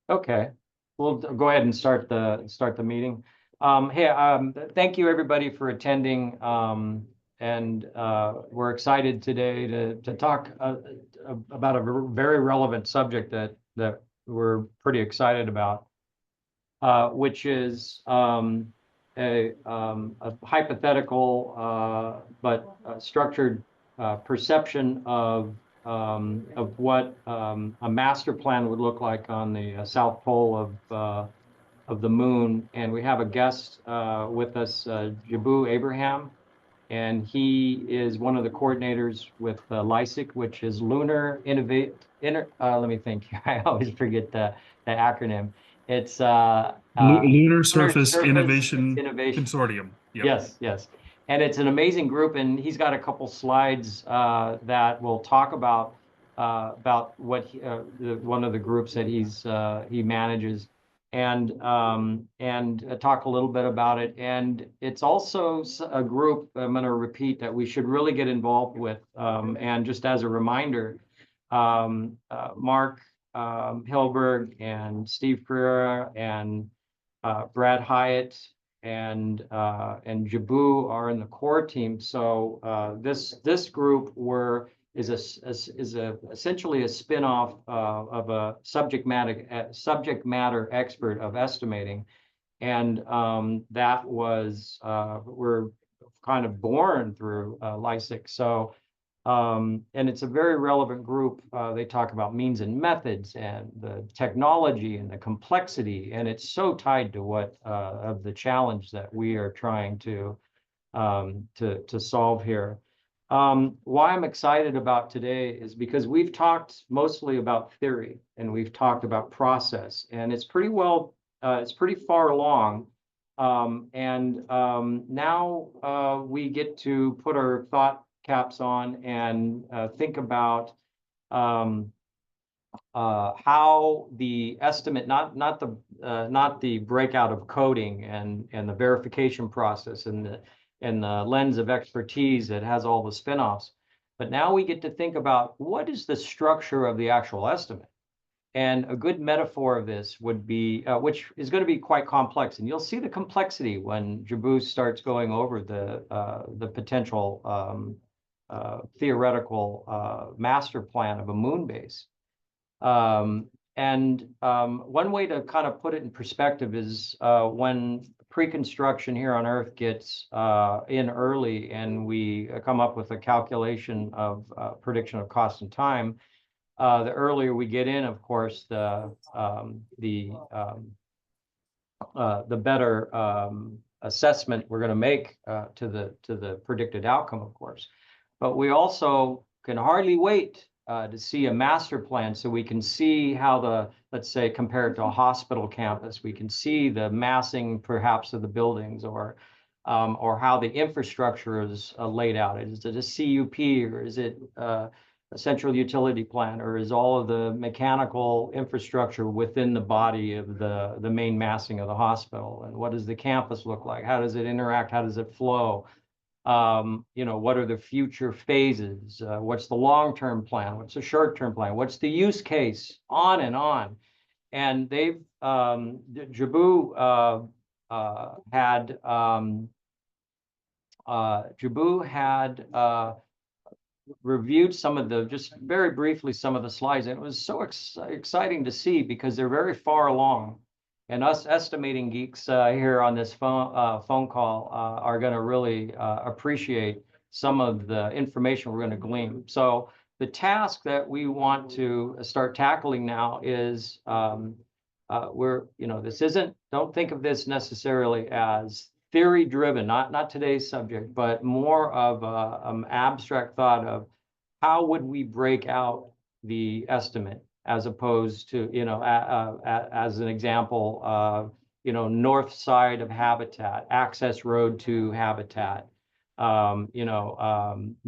Okay, we'll go ahead and start the meeting. Hey, thank you everybody for attending. And we're excited today to talk about a very relevant subject that we're pretty excited about, which is a hypothetical but structured perception of what a master plan would look like on the south pole of the moon. And we have a guest with us, Jibu Abraham, and he is one of the coordinators with LSIC, which is Lunar let me think. I always forget the acronym. It's Lunar Lunar Surface Surface Innovation Innovation. Consortium. Yep. Yes, yes. And it's an amazing group, and he's got a couple slides that will talk about what one of the groups that he manages, and talk a little bit about it. And it's also a group, I'm going to repeat, that we should really get involved with. And just as a reminder, Mark Hilberg and Steve Pereira and Brad Hyatt and Jibu are in the core team. So this group is essentially a spin-off of a subject matter expert of estimating, and that was we're kind of born through LSIC. So and it's a very relevant group. They talk about means and methods and the technology and the complexity, and it's so tied to what of the challenge that we are trying to solve here. Why I'm excited about today is because we've talked mostly about theory and we've talked about process, and it's pretty far along. Now we get to put our thought caps on and think about how the estimate, not the breakout of coding and the verification process and the lens of expertise that has all the spin-offs, but now we get to think about what is the structure of the actual estimate. And a good metaphor of this would be, which is going to be quite complex, and you'll see the complexity when Jibu starts going over the potential theoretical master plan of a moon base. One way to kind of put it in perspective is when pre-construction here on Earth gets in early and we come up with a calculation of prediction of cost and time, the earlier we get in, of course, the better assessment we're going to make to the predicted outcome, of course. But we also can hardly wait to see a master plan, so we can see how let's say, compared to a hospital campus, we can see the massing perhaps of the buildings, or how the infrastructure is laid out. Is it a CUP, or is it a central utility plan, or is all of the mechanical infrastructure within the body of the main massing of the hospital? And what does the campus look like? How does it interact? How does it flow? What are the future phases? What's the long-term plan? What's the short-term plan? What's the use case? On and on. And Jibu had reviewed just very briefly some of the slides, and it was so exciting to see, because they're very far along. And us estimating geeks here on this phone call are going to really appreciate some of the information we're going to glean. So the task that we want to start tackling now is don't think of this necessarily as theory driven, not today's subject, but more of an abstract thought of how would we break out the estimate, as opposed to, as an example, north side of habitat, access road to habitat,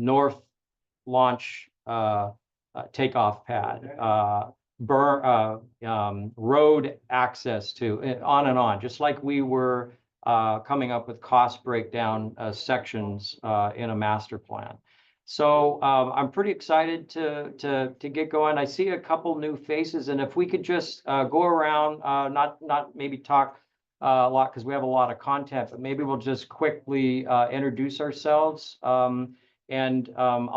north launch takeoff pad, road access to, on and on, just like we were coming up with cost breakdown sections in a master plan. So I'm pretty excited to get going. I see a couple new faces, and if we could just go around, not maybe talk a lot because we have a lot of content, but maybe we'll just quickly introduce ourselves. I'll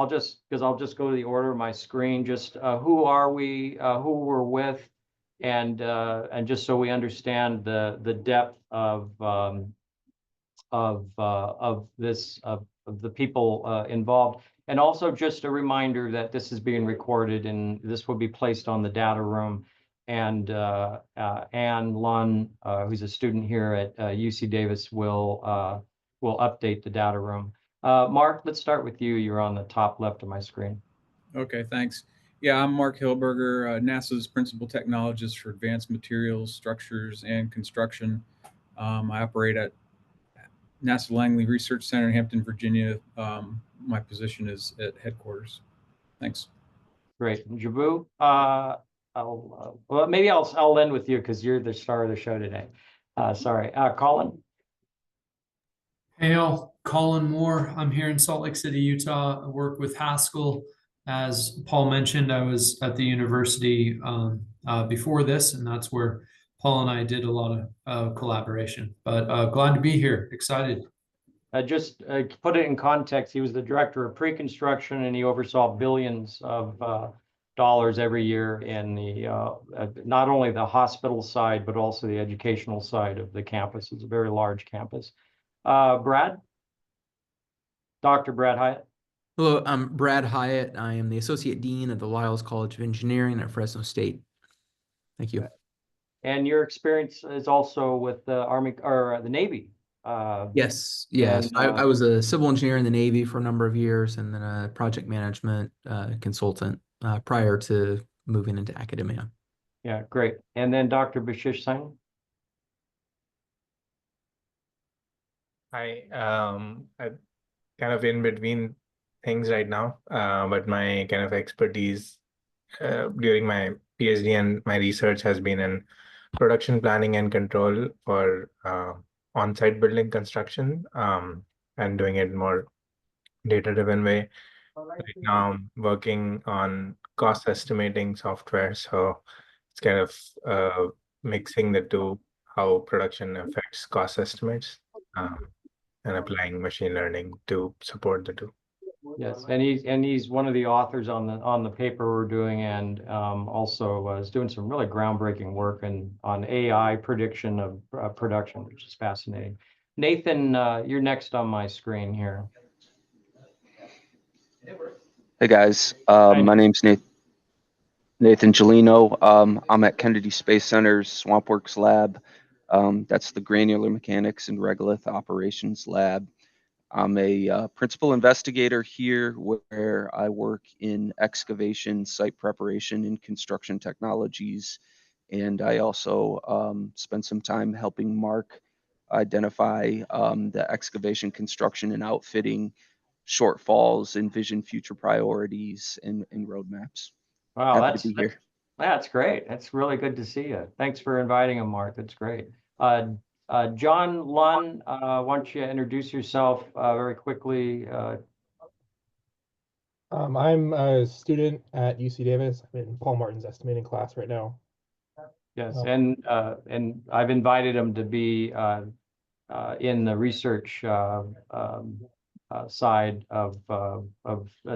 just go to the order of my screen. Just who are we, who we're with, and just so we understand the depth of this of the people involved. And also just a reminder that this is being recorded and this will be placed on the data room. And Ann Lunn, who's a student here at UC Davis, will update the data room. Mark, let's start with you. You're on the top left of my screen. Okay, thanks. Yeah, I'm Mark Hilberger, NASA's Principal Technologist for Advanced Materials, Structures, and Construction. I operate at NASA Langley Research Center in Hampton, Virginia. My position is at headquarters. Thanks. Great. Jibu, well, maybe I'll end with you because you're the star of the show today. Sorry. Colin? Hey all, Colin Moore. I'm here in Salt Lake City, Utah. I work with Haskell. As Paul mentioned, I was at the university before this, and that's where Paul and I did a lot of collaboration. But glad to be here. Excited. Just put it in context, he was the director of pre-construction and he oversaw billions of dollars every year in the not only the hospital side, but also the educational side of the campus. It's a very large campus. Brad? Dr. Brad Hyatt? Hello, I'm Brad Hyatt. I am the Associate Dean of the Lyles College of Engineering at Fresno State. Thank you. And your experience is also with the Army or the Navy. Yes. I was a civil engineer in the Navy for a number of years and then a project management consultant prior to moving into academia. Yeah, great. And then Dr. Bashish Singh. Hi, I'm kind of in between things right now, but my kind of expertise during my PhD and my research has been in production planning and control for on-site building construction and doing it more data-driven way. Right now I'm working on cost estimating software, so it's kind of mixing the two, how production affects cost estimates and applying machine learning to support the two. Yes, and he's one of the authors on the paper we're doing, and also is doing some really groundbreaking work on AI prediction of production, which is fascinating. Nathan, you're next on my screen here. Hey guys, my name's Nathan Gelino. I'm at Kennedy Space Center's SwampWorks lab. That's the Granular Mechanics and Regolith Operations lab. I'm a principal investigator here where I work in excavation, site preparation, and construction technologies. And I also spend some time helping Mark identify the excavation, construction, and outfitting shortfalls, envision future priorities and roadmaps. Wow, Happy to be here. That's great. That's really good to see you. Thanks for inviting him, Mark. That's great. John Lunn, why don't you introduce yourself very quickly? I'm a student at UC Davis. I'm in Paul Martin's estimating class right now. Yes, and I've invited him to be in the research side of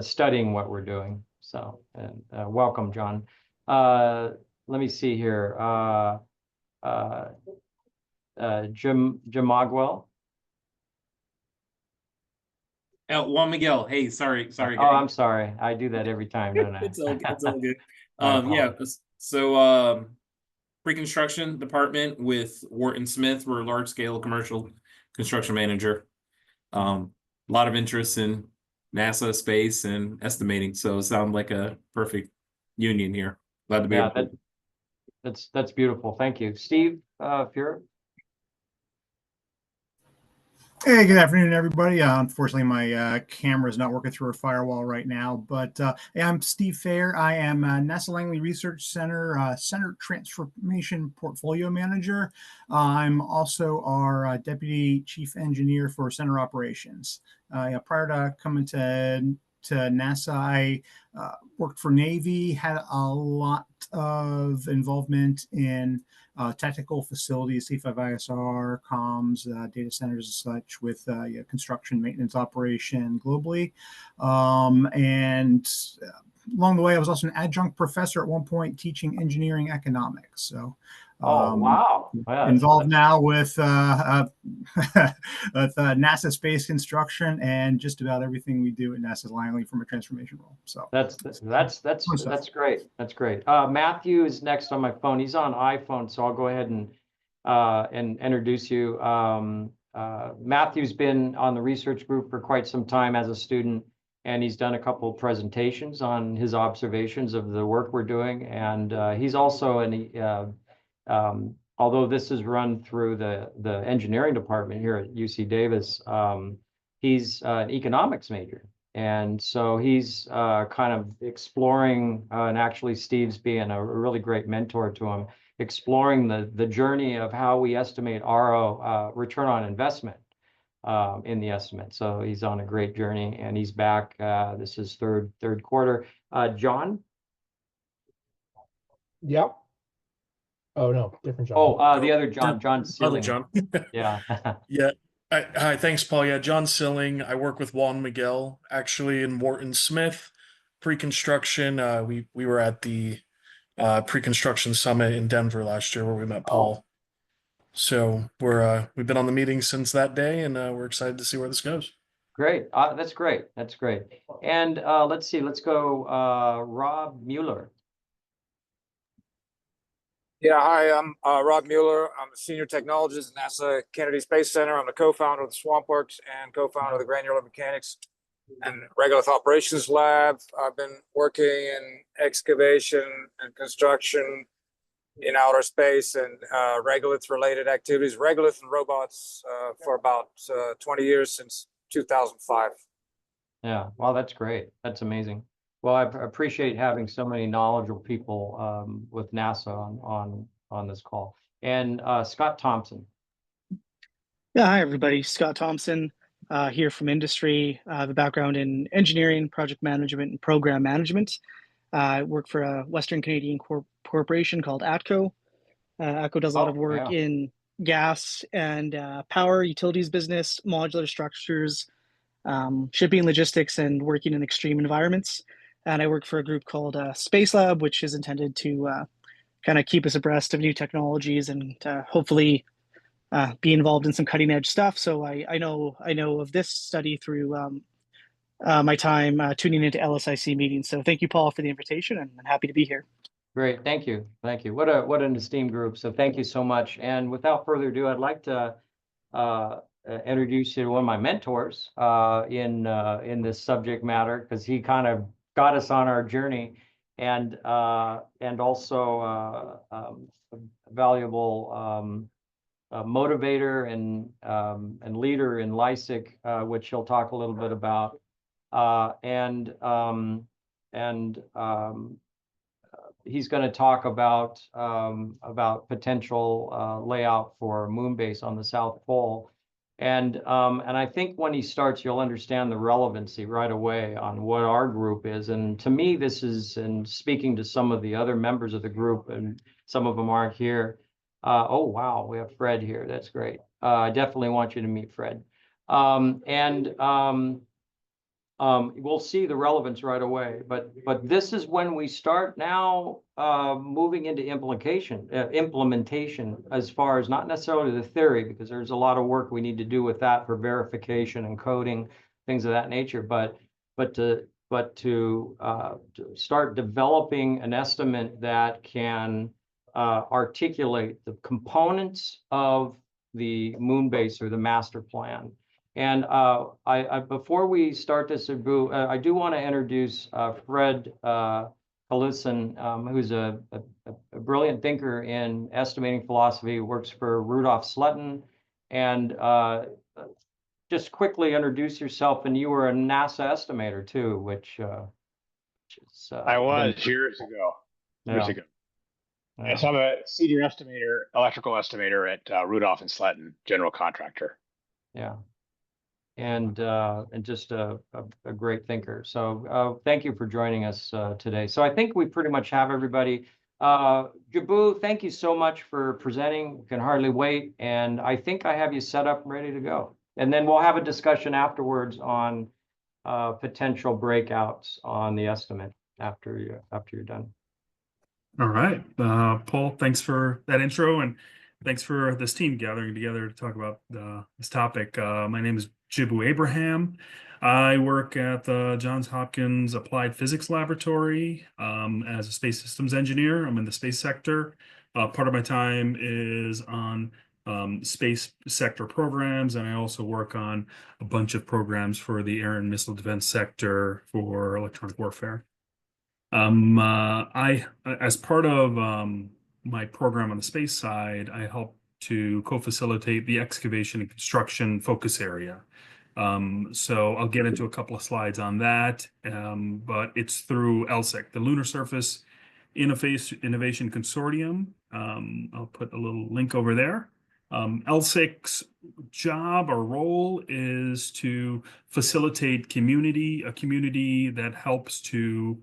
studying what we're doing. So, and welcome, John. Let me see here. Jim Ogwell. Juan Miguel. Hey, sorry. Oh, I'm sorry. I do that every time, don't I? It's all good. Yeah. So pre-construction department with Wharton Smith. We're a large scale commercial construction manager. A lot of interest in NASA, space, and estimating. So it sounds like a perfect union here. Glad to be here. That's beautiful. Thank you. Steve Fuhrer. Hey, good afternoon, everybody. Unfortunately, my camera is not working through a firewall right now, but hey, I'm Steve Fair. I am NASA Langley Research Center Center Transformation Portfolio Manager. I'm also our Deputy Chief Engineer for Center Operations. Prior to coming to NASA, I worked for Navy, had a lot of involvement in technical facilities, C5ISR, comms, data centers, and such, with construction, maintenance, operation globally. And along the way, I was also an adjunct professor at one point teaching engineering economics. So, wow. Involved now with NASA space construction and just about everything we do at NASA Langley from a transformation role. So that's great. That's great. Matthew is next on my phone. He's on iPhone, so I'll go ahead and introduce you. Matthew's been on the research group for quite some time as a student, and he's done a couple of presentations on his observations of the work we're doing. And he's also although this is run through the engineering department here at UC Davis, he's an economics major. And so he's kind of exploring, and actually Steve's being a really great mentor to him, exploring the journey of how we estimate RO, return on investment, in the estimate. So he's on a great journey, and he's back. This is third quarter. John? Yep. Oh no, different John. Oh, the other John, John Other Sealing. John. Yeah. Yeah. Hi, thanks, Paul. Yeah, John Silling. I work with Juan Miguel, actually, in Wharton Smith pre-construction. We were at the pre-construction summit in Denver last year where we met Paul. So we've been on the meeting since that day, and we're excited to see where this goes. Great. That's great. That's great. And let's see. Let's go. Rob Mueller. Yeah, hi, I'm Rob Mueller. I'm a senior technologist at NASA Kennedy Space Center. I'm the co-founder of the SwampWorks and co-founder of the Granular Mechanics and Regolith Operations Lab. I've been working in excavation and construction in outer space and regolith related activities, regolith and robots for about 20 years, since 2005. Yeah, well, that's great. That's amazing. Well, I appreciate having so many knowledgeable people with NASA on this call. And Scott Thompson. Yeah, hi everybody. Scott Thompson here from industry. I have a background in engineering, project management, and program management. I work for a Western Canadian corporation called ATCO. ATCO does a lot of work in gas and power, utilities business, modular structures, shipping, logistics, and working in extreme environments. And I work for a group called Space Lab, which is intended to kind of keep us abreast of new technologies and hopefully be involved in some cutting edge stuff. So I know of this study through my time tuning into LSIC meetings. So thank you, Paul, for the invitation, and I'm happy to be here. Great, thank you. What an esteemed group. So thank you so much. And without further ado, I'd like to introduce you to one of my mentors in this subject matter, because he kind of got us on our journey, and also a valuable motivator and leader in LSIC, which he'll talk a little bit about, and he's going to talk about potential layout for moon base on the South Pole. And I think when he starts, you'll understand the relevancy right away on what our group is. And to me, this is, and speaking to some of the other members of the group, and some of them aren't here. Oh, wow, we have Fred here. That's great. I definitely want you to meet Fred. We'll see the relevance right away, but this is when we start now moving into implementation, as far as not necessarily the theory, because there's a lot of work we need to do with that for verification and coding, things of that nature, but to start developing an estimate that can articulate the components of the moon base or the master plan. And before we start this, Jibu, I do want to introduce Fred Kalusin, who's a brilliant thinker in estimating philosophy, works for Rudolph Sutton. And just quickly introduce yourself. And you were a NASA estimator too, which is... I was years ago. Yeah. Yeah, so I'm a senior estimator, electrical estimator at Rudolph and Sutton, general contractor. Yeah. and just a great thinker. So thank you for joining us today. So I think we pretty much have everybody. Jibu, thank you so much for presenting. Can hardly wait. And I think I have you set up ready to go. And then we'll have a discussion afterwards on potential breakouts on the estimate after you're done. All right, Paul, thanks for that intro, and thanks for this team gathering together to talk about this topic. My name is Jibu Abraham. I work at the Johns Hopkins Applied Physics Laboratory as a space systems engineer. I'm in the space sector. Part of my time is on space sector programs, and I also work on a bunch of programs for the air and missile defense sector for electronic warfare. As part of my program on the space side, I help to co-facilitate the excavation and construction focus area. So I'll get into a couple of slides on that, but it's through LSIC, the Lunar Surface Innovation Consortium. I'll put a little link over there. LSIC's job or role is to facilitate a community that helps to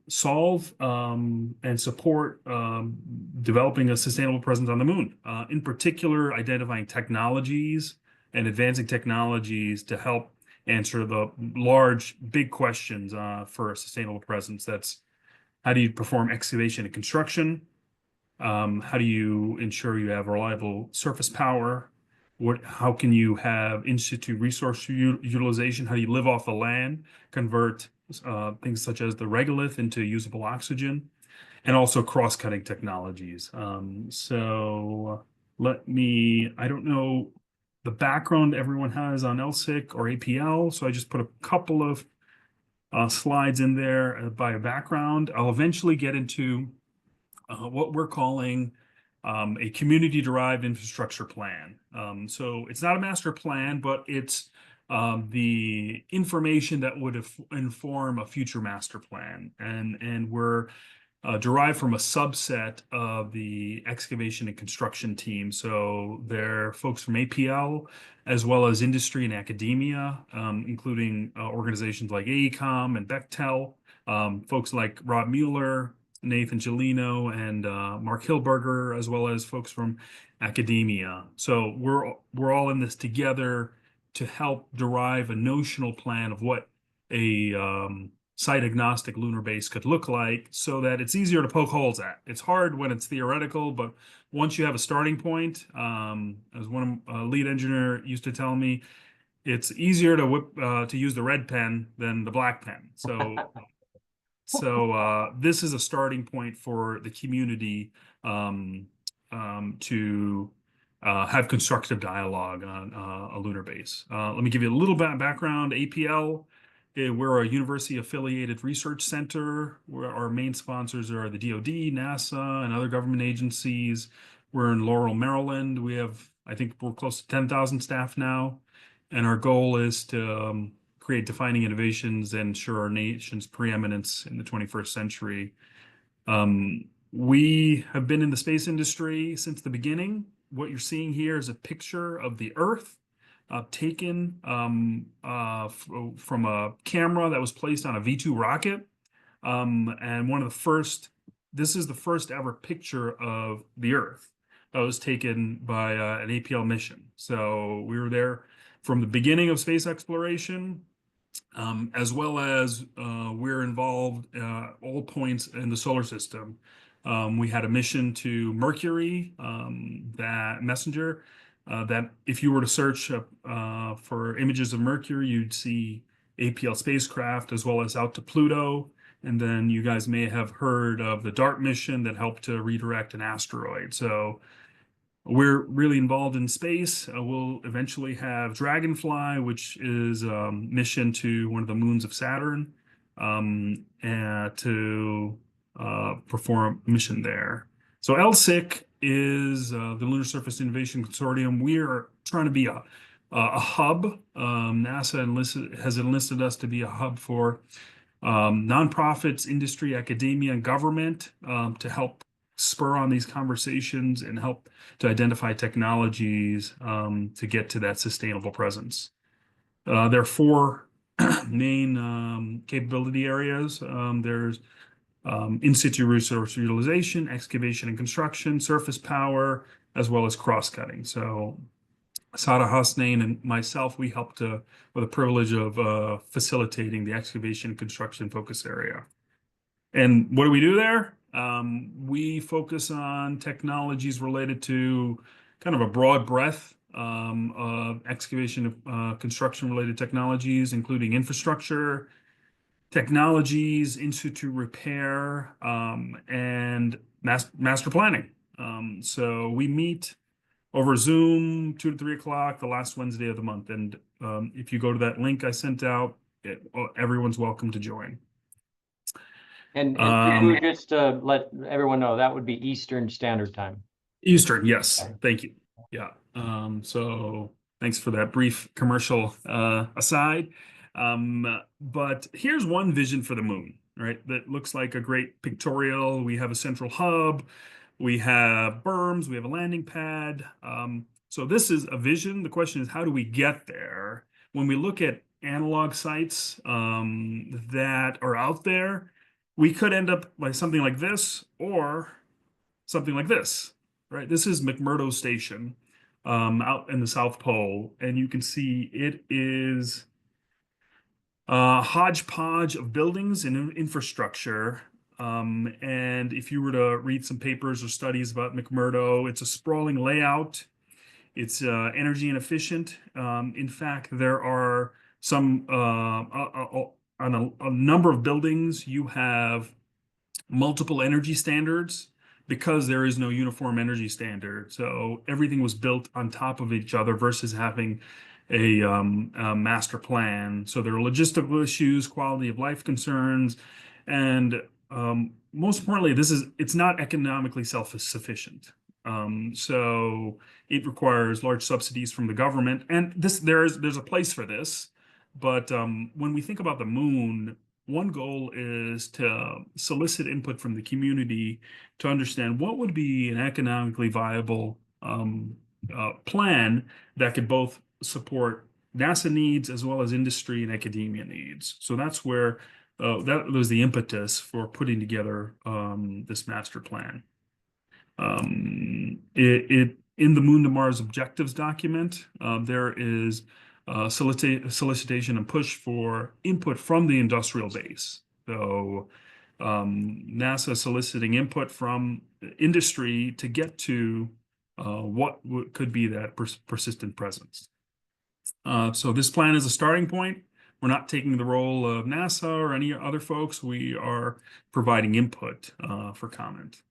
solve and support developing a sustainable presence on the moon. In particular, identifying technologies and advancing technologies to help answer the big questions for a sustainable presence. That's how do you perform excavation and construction? How do you ensure you have reliable surface power? How can you have in-situ resource utilization? How do you live off the land, convert things such as the regolith into usable oxygen, and also cross-cutting technologies. So I don't know the background everyone has on LSIC or APL, so I just put a couple of slides in there by a background. I'll eventually get into what we're calling a community-derived infrastructure plan. So it's not a master plan, but it's the information that would inform a future master plan. And we're derived from a subset of the excavation and construction team. So there are folks from APL, as well as industry and academia, including organizations like AECOM and Bechtel, folks like Rob Mueller, Nathan Gelino, and Mark Hilberger, as well as folks from academia. So we're all in this together to help derive a notional plan of what a site-agnostic lunar base could look like, so that it's easier to poke holes at. It's hard when it's theoretical, but once you have a starting point, as one lead engineer used to tell me, it's easier to use the red pen than the black pen. So this is a starting point for the community to have constructive dialogue on a lunar base. Let me give you a little bit of background. APL, we're a university-affiliated research center, where our main sponsors are the DoD, NASA, and other government agencies. We're in Laurel, Maryland. I think we're close to 10,000 staff now, and our goal is to create defining innovations and ensure our nation's preeminence in the 21st century. We have been in the space industry since the beginning. What you're seeing here is a picture of the Earth taken from a camera that was placed on a V2 rocket. And this is the first ever picture of the Earth that was taken by an APL mission. So we were there from the beginning of space exploration, as well as we're involved all points in the solar system. We had a mission to Mercury, that messenger, that if you were to search for images of Mercury, you'd see APL spacecraft, as well as out to Pluto. And then you guys may have heard of the DART mission that helped to redirect an asteroid. So we're really involved in space. We'll eventually have Dragonfly, which is a mission to one of the moons of Saturn, and to perform a mission there. So LSIC is the Lunar Surface Innovation Consortium. We are trying to be a hub. NASA has enlisted us to be a hub for nonprofits, industry, academia, and government to help spur on these conversations and help to identify technologies to get to that sustainable presence. There are four main capability areas. There's in situ resource utilization, excavation and construction, surface power, as well as cross-cutting. So Sada Hasnain and myself, we helped with the privilege of facilitating the excavation and construction focus area. And what do we do there? We focus on technologies related to kind of a broad breadth of excavation construction related technologies, including infrastructure, technologies, in situ repair, and master planning. So we meet over Zoom 2 to 3 o'clock the last Wednesday of the month. And if you go to that link I sent out, everyone's welcome to join. And Jibu, just to let everyone know, that would be Eastern Standard Time. Eastern, yes. Thank you. Yeah. So thanks for that brief commercial aside. But here's one vision for the moon, right? That looks like a great pictorial. We have a central hub. We have berms. We have a landing pad. So this is a vision. The question is, how do we get there? When we look at analog sites that are out there, we could end up like something like this or something like this, right? This is McMurdo Station out in the South Pole, and you can see it is a hodgepodge of buildings and infrastructure. And if you were to read some papers or studies about McMurdo, it's a sprawling layout. It's energy inefficient. In fact, there are some on a number of buildings, you have multiple energy standards because there is no uniform energy standard. So everything was built on top of each other versus having a master plan. So there are logistical issues, quality of life concerns, and most importantly, it's not economically self-sufficient. So it requires large subsidies from the government, and there's a place for this. But when we think about the moon, one goal is to solicit input from the community to understand what would be an economically viable plan that could both support NASA needs as well as industry and academia needs. So that's where that was the impetus for putting together this master plan. In the Moon to Mars Objectives document, there is solicitation and push for input from the industrial base. So NASA soliciting input from industry to get to what could be that persistent presence. So this plan is a starting point. We're not taking the role of NASA or any other folks. We are providing input for comment.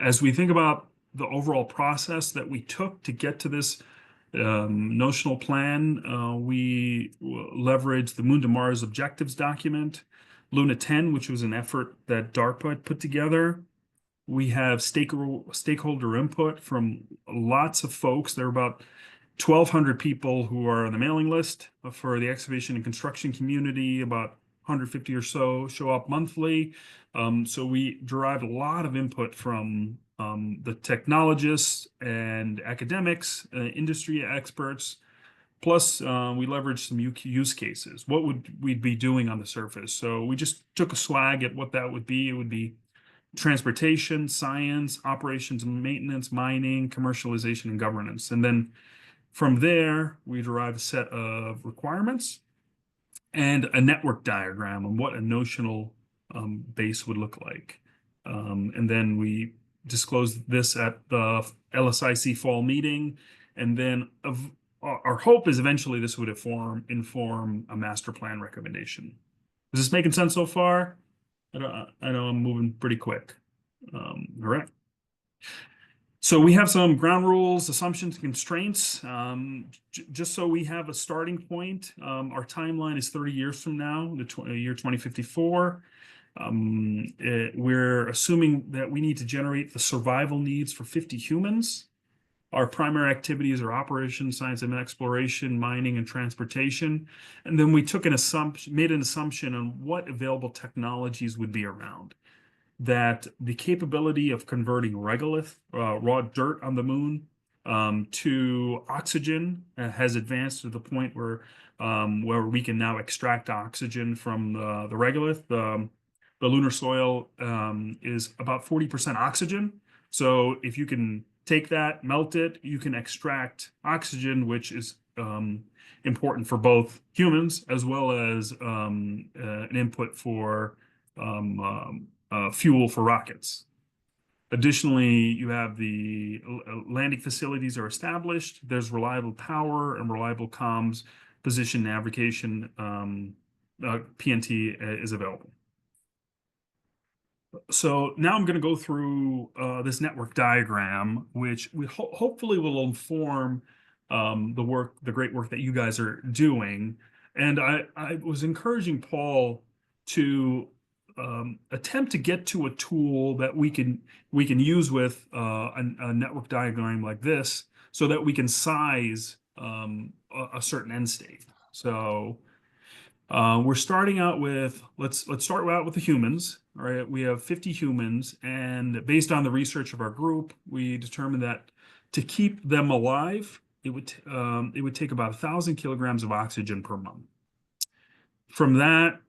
As we think about the overall process that we took to get to this notional plan, we leveraged the Moon to Mars Objectives document, Luna 10, which was an effort that DARPA put together. We have stakeholder input from lots of folks. There are about 1,200 people who are on the mailing list for the excavation and construction community. About 150 or so show up monthly. So we derive a lot of input from the technologists and academics, industry experts, plus we leverage some use cases. What would we be doing on the surface? So we just took a swag at what that would be. It would be transportation, science, operations and maintenance, mining, commercialization, and governance. And then from there, we derive a set of requirements and a network diagram on what a notional base would look like. And then we disclose this at the LSIC fall meeting. And then our hope is eventually this would inform a master plan recommendation. Is this making sense so far? I know I'm moving pretty quick. All right. So we have some ground rules, assumptions, and constraints. Just so we have a starting point, our timeline is 30 years from now, the year 2054. We're assuming that we need to generate the survival needs for 50 humans. Our primary activities are operations, science and exploration, mining, and transportation. And then we took made an assumption on what available technologies would be around. That the capability of converting regolith, raw dirt on the moon, to oxygen has advanced to the point where we can now extract oxygen from the regolith. The lunar soil is about 40% oxygen. So if you can take that, melt it, you can extract oxygen, which is important for both humans as well as an input for fuel for rockets. Additionally, you have the landing facilities are established. There's reliable power and reliable comms, position navigation, PNT is available. So now I'm going to go through this network diagram, which we hopefully will inform the great work that you guys are doing. And I was encouraging Paul to attempt to get to a tool that we can use with a network diagram like this, so that we can size a certain end state. So we're starting out with let's start out with the humans. All right, we have 50 humans, and based on the research of our group, we determined that to keep them alive, it would take about 1,000 kilograms of oxygen per month. From that,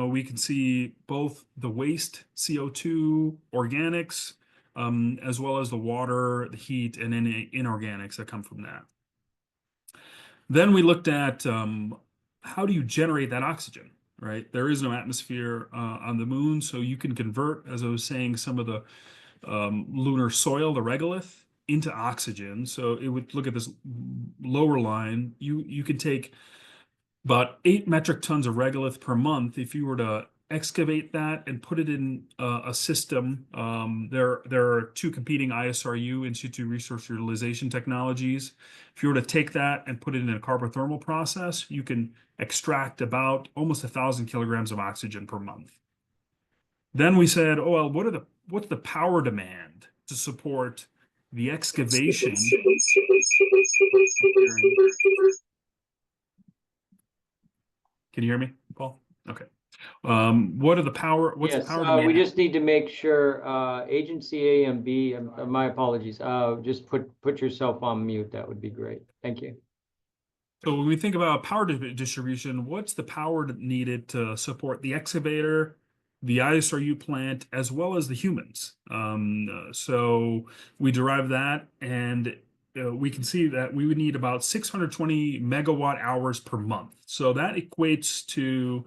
we can see both the waste CO2 organics, as well as the water, the heat, and any inorganics that come from that. Then we looked at how do you generate that oxygen, right? There is no atmosphere on the moon, so you can convert, as I was saying, some of the lunar soil, the regolith, into oxygen. So it would look at this lower line. You could take about 8 metric tons of regolith per month. If you were to excavate that and put it in a system, there are two competing ISRU, Institute Resource Utilization Technologies. If you were to take that and put it in a carbothermal process, you can extract about almost 1,000 kilograms of oxygen per month. Then we said, oh, well, what's the power demand to support the excavation? Can you hear me, Paul? Okay. What are the power? What's yes, the power demand? We just need to make sure agency A and B. My apologies. Just put yourself on mute. That would be great. Thank you. So when we think about power distribution, what's the power needed to support the excavator, the ISRU plant, as well as the humans? So we derive that, and we can see that we would need about 620 megawatt hours per month. So that equates to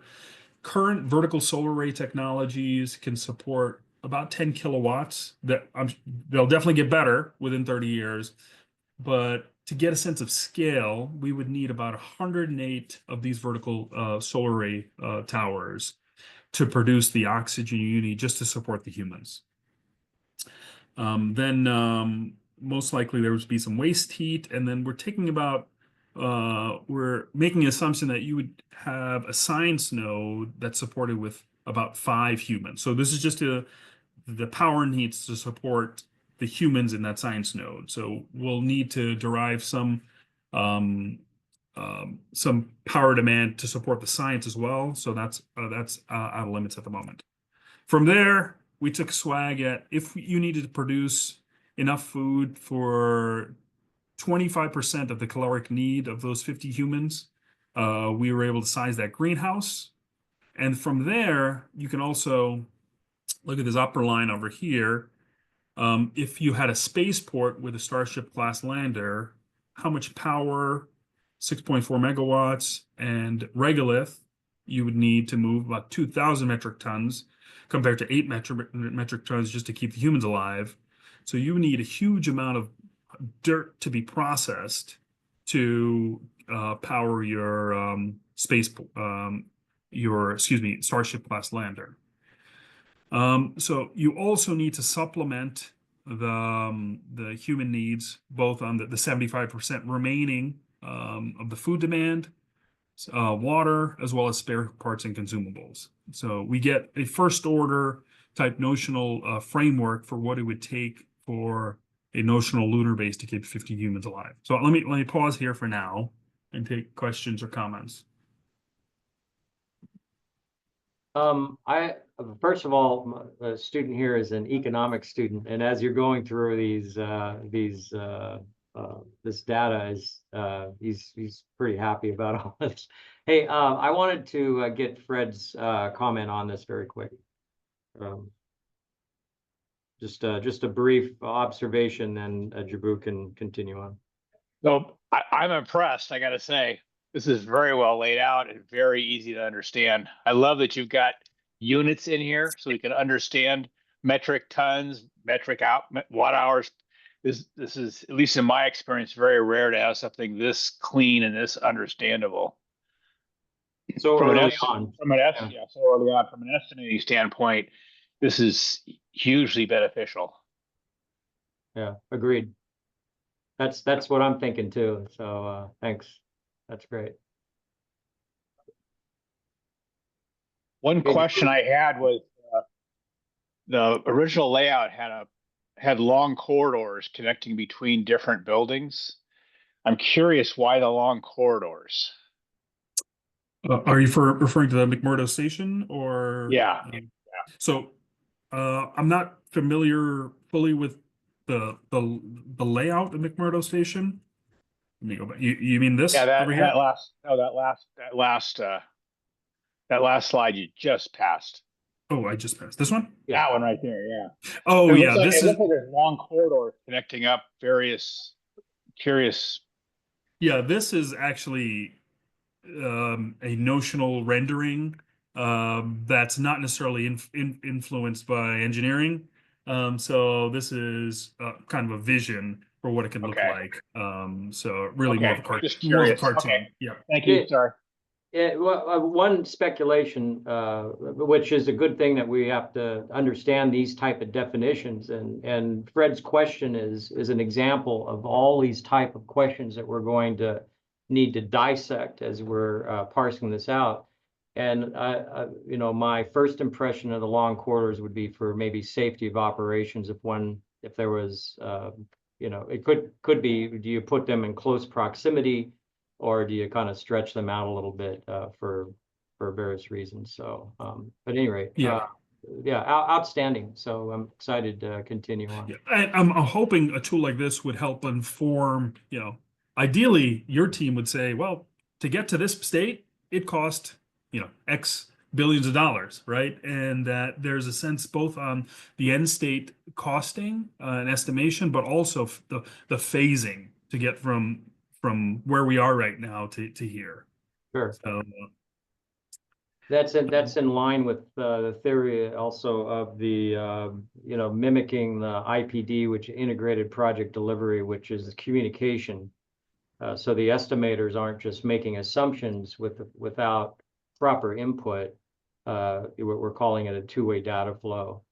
current vertical solar array technologies can support about 10 kilowatts. They'll definitely get better within 30 years. But to get a sense of scale, we would need about 108 of these vertical solar array towers to produce the oxygen you need just to support the humans. Then most likely there would be some waste heat, and then we're making an assumption that you would have a science node that's supported with about 5 humans. So this is just the power needs to support the humans in that science node. So we'll need to derive some power demand to support the science as well. So that's out of limits at the moment. From there, we took swag at if you needed to produce enough food for 25% of the caloric need of those 50 humans, we were able to size that greenhouse. And from there, you can also look at this upper line over here. If you had a spaceport with a Starship class lander, how much power, 6.4 megawatts, and regolith you would need to move about 2,000 metric tons compared to 8 metric tons just to keep the humans alive. So you need a huge amount of dirt to be processed to power your Starship class lander. So you also need to supplement the human needs, both on the 75% remaining of the food demand, water, as well as spare parts and consumables. So we get a first order type notional framework for what it would take for a notional lunar base to keep 50 humans alive. So let me pause here for now and take questions or comments. First of all, a student here is an economics student, and as you're going through these this data is he's pretty happy about all this. Hey, I wanted to get Fred's comment on this very quick. Just a brief observation, and Jibu can continue on. So I'm impressed, I gotta say. This is very well laid out and very easy to understand. I love that you've got units in here so we can understand metric tons, metric watt hours. This is, at least in my experience, very rare to have something this clean and this understandable. So From early so early on, from an estimating standpoint, this is hugely beneficial. Yeah, agreed. That's what I'm thinking too. So thanks. That's great. One question I had was the original layout had long corridors connecting between different buildings. I'm curious why the long corridors. Are you referring to the McMurdo station or? Yeah. So I'm not familiar fully with the layout of McMurdo station. Let me go back. You mean this over here? That last slide you just passed. Oh, I just passed this one? Yeah. That one right there, yeah. Oh, yeah. It looks like there's long corridors connecting up various curious. Yeah, this is actually a notional rendering that's not necessarily influenced by engineering. So this is kind of a vision for what it can look like. So really more of a cartoon. More of a cartoon. Okay. Yeah. Thank you. Sorry. Well, one speculation, which is a good thing that we have to understand these type of definitions, and Fred's question is an example of all these type of questions that we're going to need to dissect as we're parsing this out. And you know, my first impression of the long corridors would be for maybe safety of operations. If there was, you know, it could be, do you put them in close proximity, or do you kind of stretch them out a little bit for various reasons? So, but at any rate, yeah, outstanding. So I'm excited to continue on. Yeah. I'm hoping a tool like this would help inform, you know, ideally your team would say, well, to get to this state, it cost, you know, X billions of dollars, right? And that there's a sense both on the end state costing and estimation, but also the phasing to get from where we are right now to here. Sure. So, that's in line with the theory also of the you know, mimicking the IPD, which integrated project delivery, which is communication. So the estimators aren't just making assumptions without proper input. We're calling it a two-way data flow.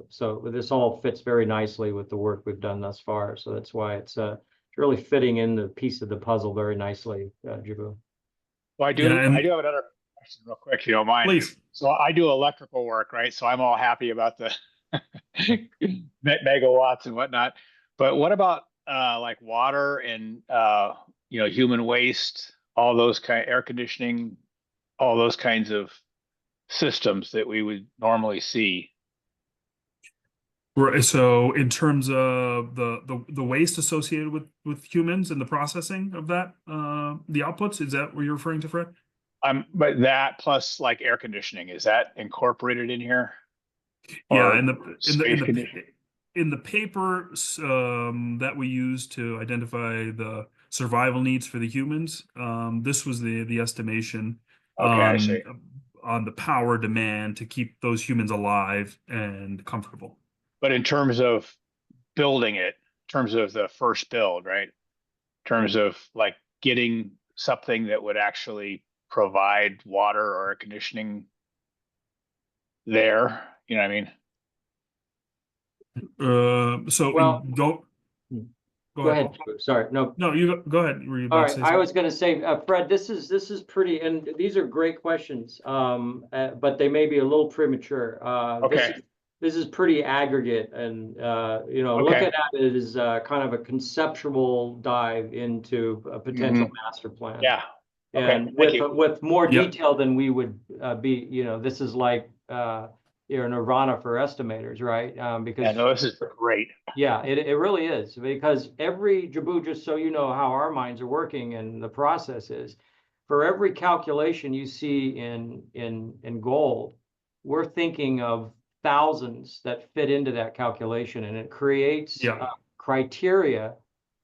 So this all fits very nicely with the work we've done thus far. So that's why it's really fitting in the piece of the puzzle very nicely, Jibu. Well, I do have another question real quick, if you don't mind. Please. So I do electrical work, right? So I'm all happy about the megawatts and whatnot. But what about like water and you know, human waste, all those air conditioning, all those kinds of systems that we would normally see? Right. So in terms of the waste associated with humans and the processing of that, the outputs, is that what you're referring to, Fred? But that plus like air conditioning, is that incorporated in here? Yeah, in the paper that we use to identify the survival needs for the humans, this was the estimation I see. on the power demand to keep those humans alive and comfortable. But in terms of building it, in terms of the first build, right? In terms of like getting something that would actually provide water or air conditioning there, you know what I mean? Go ahead. Sorry, no, you go ahead. Were you about all to say right, I was going to say, Fred, this is pretty, and these are great questions, but they may be a little premature. This is pretty aggregate, and you know, looking at it is kind of a conceptual dive into a potential master plan. Yeah. And with more detail than we would be, you know, this is like nirvana for estimators, right? Because yeah, no, this is great. Yeah, it really is, because every Jibu, just so you know how our minds are working and the process is, for every calculation you see in gold, we're thinking of thousands that fit into that calculation, and it creates criteria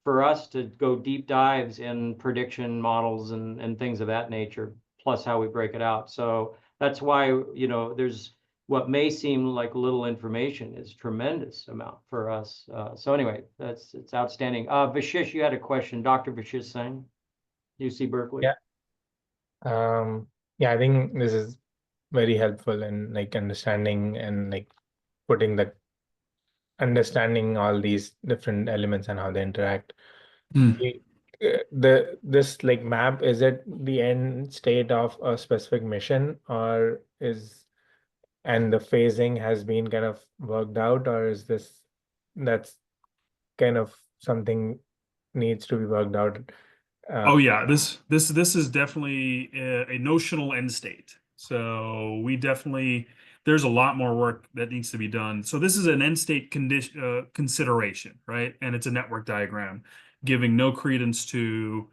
for us to go deep dives in prediction models and things of that nature, plus how we break it out. So that's why, there's what may seem like little information is tremendous amount for us. So anyway, it's outstanding. Vishish, you had a question, Dr. Vishish Singh, UC Berkeley. Yeah. Yeah, I think this is very helpful in like understanding and like understanding all these different elements and how they interact. This like map, is it the end state of a specific mission, or and the phasing has been kind of worked out, or is that's kind of something needs to be worked out? Oh yeah, this is definitely a notional end state. So there's a lot more work that needs to be done. So this is an end state consideration, right? And it's a network diagram giving no credence to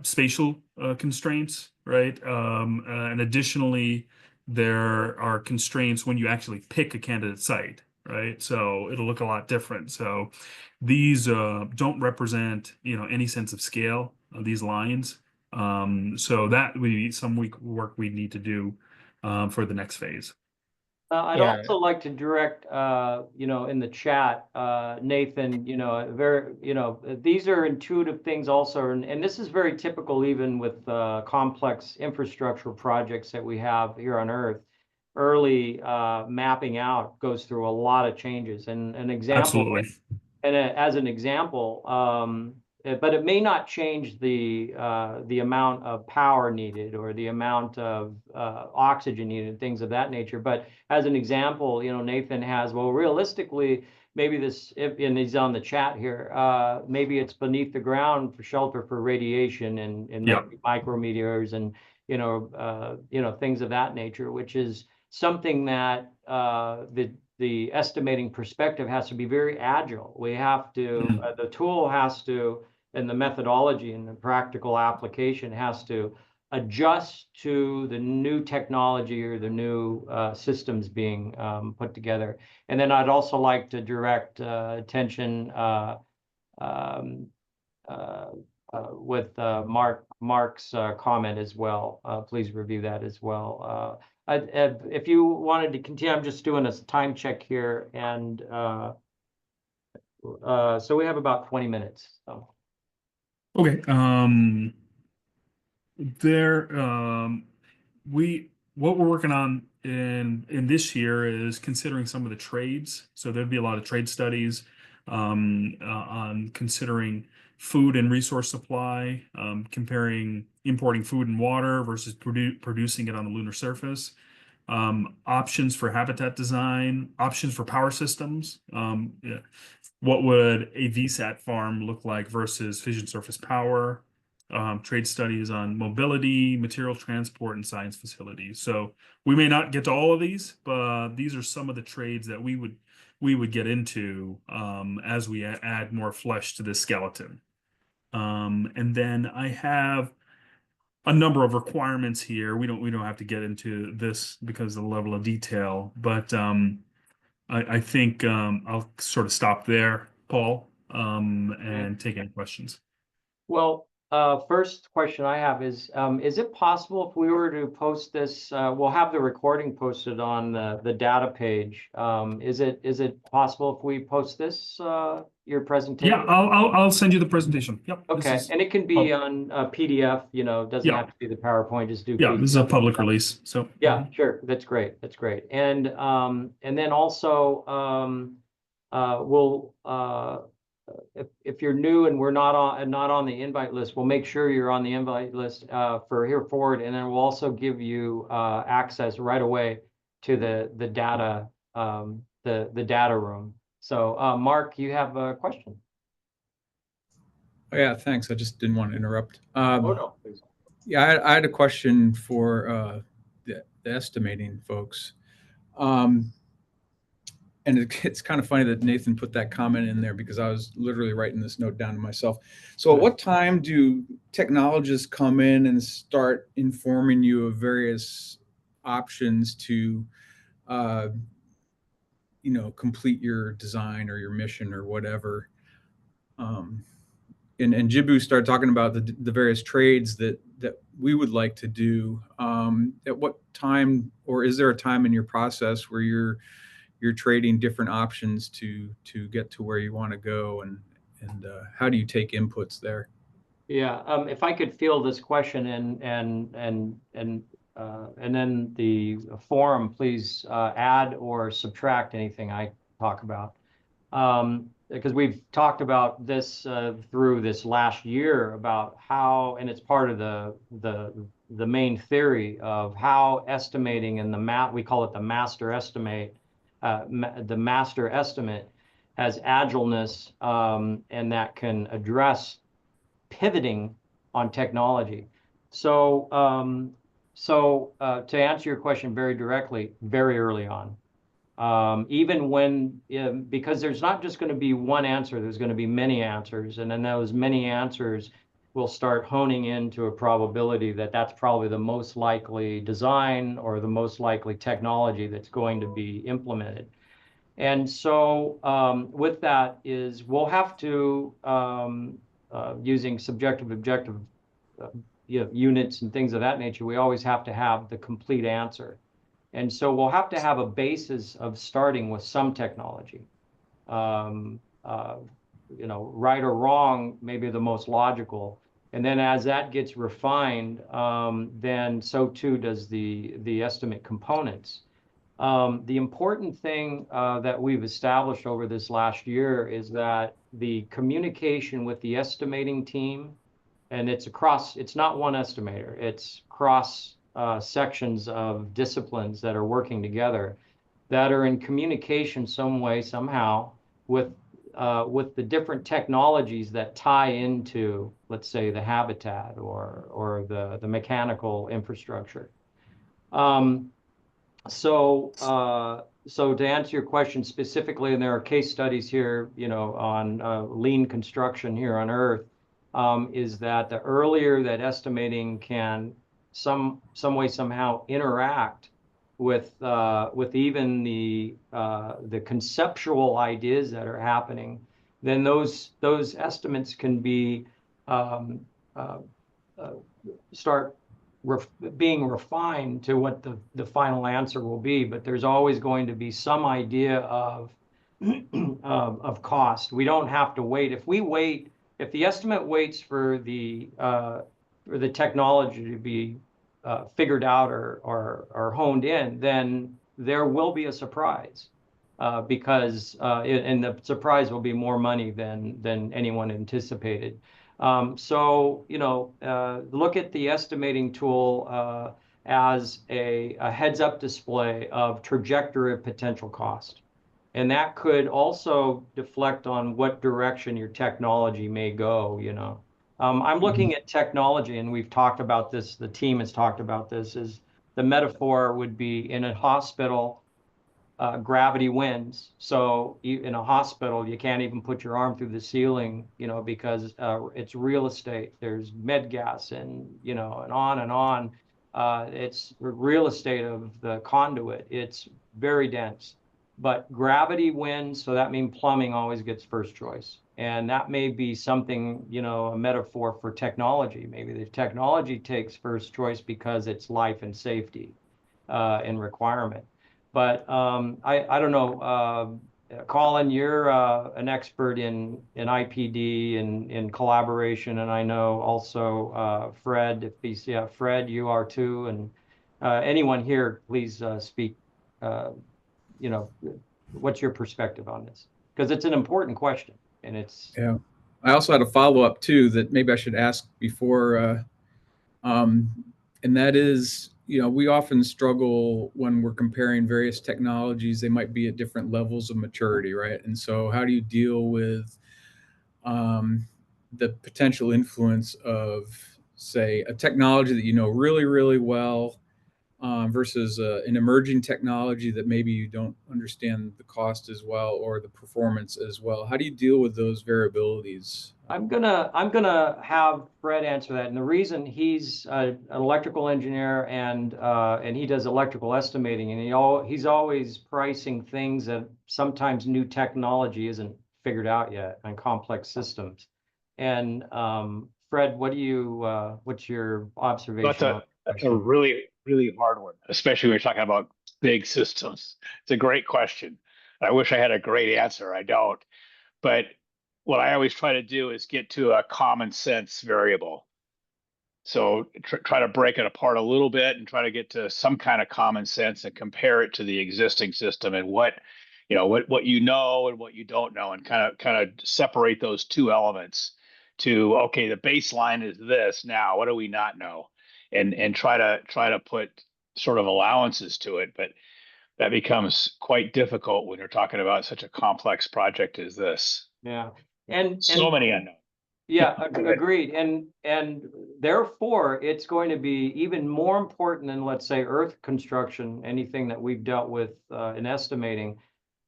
spatial constraints, right? And additionally, there are constraints when you actually pick a candidate site, right? So it'll look a lot different. So these don't represent, any sense of scale of these lines. So that would be some work we need to do for the next phase. I'd also like to direct, in the chat, Nathan, these are intuitive things also, and this is very typical even with complex infrastructure projects that we have here on Earth. Early mapping out goes through a lot of changes, and an example. Absolutely. And as an example, but it may not change the amount of power needed or the amount of oxygen needed, things of that nature. But as an example, Nathan has, well, realistically, maybe and he's on the chat here, maybe it's beneath the ground for shelter for radiation and micrometeors and, things of that nature, which is something that the estimating perspective has to be very agile. We have to, the tool has to, and the methodology and the practical application has to adjust to the new technology or the new systems being put together. And then I'd also like to direct attention with Mark's comment as well. Please review that as well. If you wanted to continue, I'm just doing a time check here, and so we have about 20 minutes. So. Okay. What we're working on in this year is considering some of the trades. So there'd be a lot of trade studies on considering food and resource supply, comparing importing food and water versus producing it on the lunar surface, options for habitat design, options for power systems. What would a VSAT farm look like versus fission surface power? Trade studies on mobility, material transport, and science facilities. So we may not get to all of these, but these are some of the trades that we would get into as we add more flesh to this skeleton. And then I have a number of requirements here. We don't have to get into this because of the level of detail, but I think I'll sort of stop there, Paul, and take any questions. Well, first question I have is it possible if we were to post this, we'll have the recording posted on the data page. Is it possible if we post this, your presentation? Yeah, I'll send you the presentation. Yep. Okay, and it can be on PDF, doesn't have to be the PowerPoint, just do PDF. This is a public release, so. Yeah, sure, that's great, And then also, we'll, if you're new and we're not on the invite list, we'll make sure you're on the invite list for here forward, and then we'll also give you access right away to the data the data room. So Mark, you have a question? Oh, yeah, thanks. I just didn't want to interrupt. No, please. Yeah, I had a question for the estimating folks. and it's kind of funny that Nathan put that comment in there because I was literally writing this note down to myself. So at what time do technologists come in and start informing you of various options to, complete your design or your mission or whatever? And Jibu started talking about the various trades that we would like to do. At what time, or is there a time in your process where you're trading different options to get to where you want to go, and how do you take inputs there? Yeah, if I could field this question and then the forum, please add or subtract anything I talk about. Because we've talked about this through this last year about how, and it's part of the main theory of how estimating and we call it the master estimate, the master estimate has agileness, and that can address pivoting on technology. So, to answer your question very directly, very early on. Even when, because there's not just going to be one answer, there's going to be many answers. And then those many answers will start honing into a probability that that's probably the most likely design or the most likely technology that's going to be implemented. And so with that is we'll have to, using subjective, objective units and things of that nature, we always have to have the complete answer. And so we'll have to have a basis of starting with some technology. Right or wrong, maybe the most logical. And then as that gets refined, then so too does the estimate components. The important thing that we've established over this last year is that the communication with the estimating team, and it's not one estimator, it's cross sections of disciplines that are working together, that are in communication some way, somehow, with the different technologies that tie into, let's say, the habitat or the mechanical infrastructure. So to answer your question specifically, and there are case studies here, on lean construction here on Earth, is that the earlier that estimating can some way somehow interact with even the conceptual ideas that are happening, then those estimates can be start being refined to what the final answer will be. But there's always going to be some idea of cost. We don't have to wait. If the estimate waits for the technology to be figured out or honed in, then there will be a surprise, because and the surprise will be more money than anyone anticipated. So look at the estimating tool as a heads-up display of trajectory of potential cost. And that could also deflect on what direction your technology may go, I'm looking at technology, and we've talked about this, the team has talked about this, is the metaphor would be in a hospital, gravity wins. So in a hospital, you can't even put your arm through the ceiling, because it's real estate. There's med gas and, and on and on. It's real estate of the conduit. It's very dense. But gravity wins, so that means plumbing always gets first choice. And that may be something, a metaphor for technology. Maybe the technology takes first choice because it's life and safety and requirement. But I don't know, Colin, you're an expert in IPD and in collaboration, and I know also Fred, if he's, Fred, you are too, and anyone here, please speak. What's your perspective on this? Because it's an important question, and it's. Yeah, I also had a follow-up too that maybe I should ask before, and that is, we often struggle when we're comparing various technologies. They might be at different levels of maturity, right? And so how do you deal with the potential influence of, say, a technology that really, really well, versus an emerging technology that maybe you don't understand the cost as well or the performance as well? How do you deal with those variabilities? I'm gonna have Fred answer that, and the reason he's an electrical engineer and he does electrical estimating, and he's always pricing things that sometimes new technology isn't figured out yet on complex systems. And Fred, what's your observation? That's a really, really hard one, especially when you're talking about big systems. It's a great question. I wish I had a great answer. I don't. But what I always try to do is get to a common sense variable. So try to break it apart a little bit and try to get to some kind of common sense and compare it to the existing system and what you know and what you don't know, and kind of separate those two elements to, okay, the baseline is this. Now what do we not know? And try to put sort of allowances to it. But that becomes quite difficult when you're talking about such a complex project as this. Yeah. And so many unknowns. Yeah, agreed. And therefore, it's going to be even more important than, let's say, earth construction, anything that we've dealt with in estimating,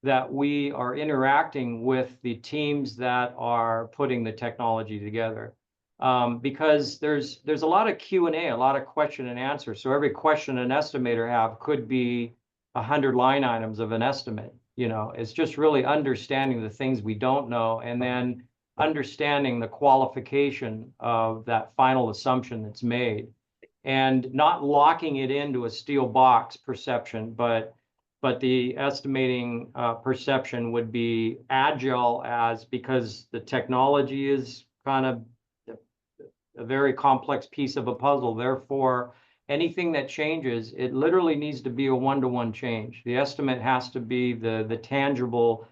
that we are interacting with the teams that are putting the technology together. Because there's a lot of Q&A, a lot of question and answer. So every question an estimator have could be 100 line items of an estimate. You know, it's just really understanding the things we don't know, and then understanding the qualification of that final assumption that's made, and not locking it into a steel box perception, but the estimating perception would be agile, as because the technology is kind of a very complex piece of a puzzle. Therefore, anything that changes, it literally needs to be a one-to-one change. The estimate has to be the tangible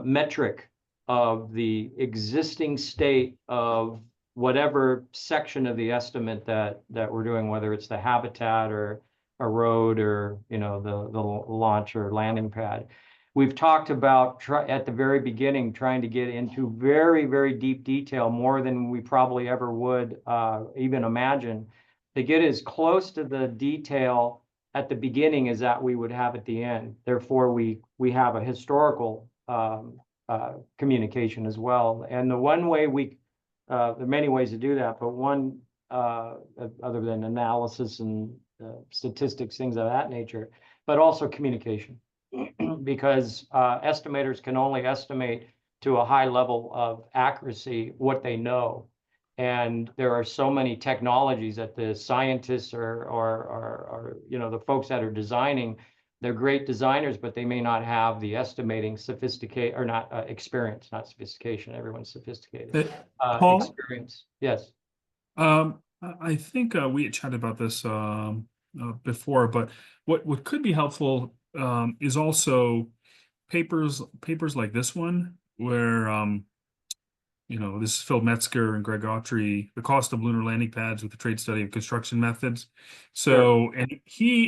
metric of the existing state of whatever section of the estimate that we're doing, whether it's the habitat or a road or, you know, the launch or landing pad. We've talked about at the very beginning trying to get into very, very deep detail, more than we probably ever would even imagine, to get as close to the detail at the beginning as that we would have at the end. Therefore, we have a historical communication as well. And the one way there are many ways to do that, but one other than analysis and statistics, things of that nature, but also communication, because estimators can only estimate to a high level of accuracy what they know. And there are so many technologies that the scientists or you know, the folks that are designing, they're great designers, but they may not have the estimating sophistication, or not experience, not sophistication. Everyone's sophisticated. Paul? Experience. Yes. I think we had chatted about this before, but what could be helpful is also papers like this one, where you know, this is Phil Metzger and Greg Autry, The Cost of Lunar Landing Pads with the Trade Study of Construction Methods. So, and